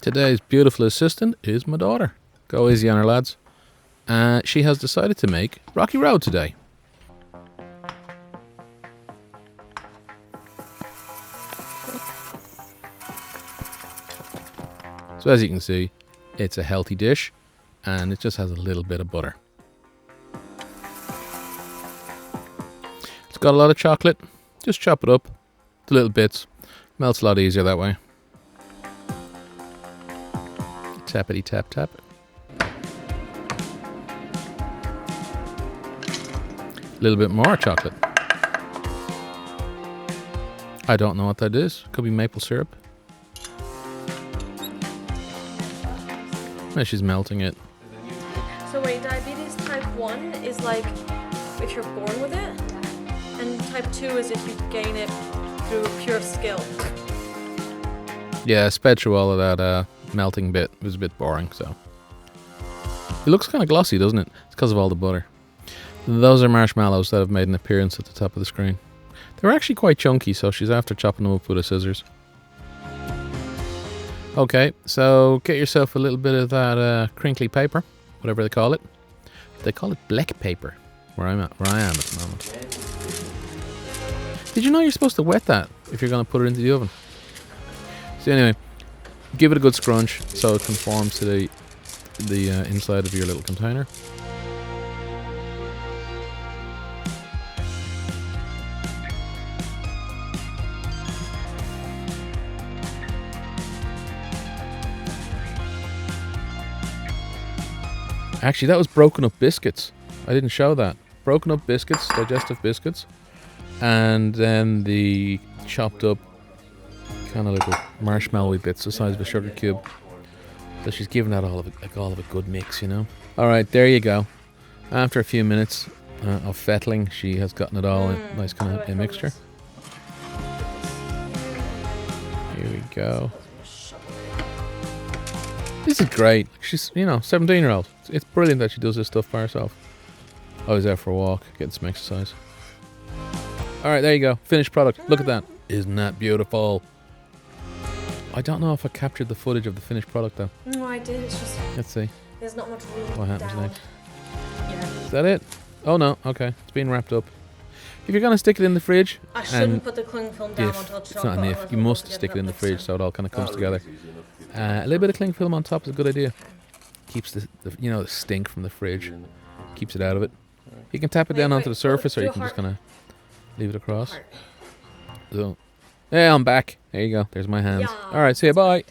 Today's beautiful assistant is my daughter. Go easy on her, lads. She has decided to make Rocky Road today. So as you can see, it's a healthy dish and it just has a little bit of butter. It's got a lot of chocolate. Just chop it up to little bits. Melts a lot easier that way. Tappity tap tap. A little bit more chocolate. I don't know what that is. Could be maple syrup. She's melting it. So wait, diabetes type 1 is like if you're born with it, and type 2 is if you gain it through pure skill. Yeah, I sped through all of that melting bit. It was a bit boring, so. It looks kind of glossy, doesn't it? It's because of all the butter. Those are marshmallows that have made an appearance at the top of the screen. They're actually quite chunky, so she's after chopping them up with the scissors. Okay, so get yourself a little bit of that crinkly paper, whatever they call it. They call it black paper, where I am at the moment. Did you know you're supposed to wet that if you're going to put it into the oven? So anyway, give it a good scrunch so it conforms to the inside of your little container. Actually, that was broken up biscuits. I didn't show that. Broken up biscuits, digestive biscuits, and then the chopped up kind of little marshmallowy bits the size of a sugar cube. So she's giving that all of a good mix, you know. All right, there you go. After a few minutes of fettling, she has gotten it all in nice kind of a mixture. Here we go. This is great. She's, 17-year-old. It's brilliant that she does this stuff by herself. I was out for a walk, getting some exercise. Alright, there you go. Finished product. Look at that. Isn't that beautiful? I don't know if I captured the footage of the finished product though. No, I did. It's just... Let's see. There's not much room. What happens next? Yeah. Is that it? Oh no, okay. It's being wrapped up. If you're going to stick it in the fridge... I shouldn't put the cling film down until it's not an if. You must stick it in the fridge so it all kind of comes together. A little bit of cling film on top is a good idea. Keeps the stink from the fridge. Keeps it out of it. You can tap it down onto the surface, or you can just kind of leave it across. So, yeah, I'm back. There you go. There's my hands. All right, see you. Bye.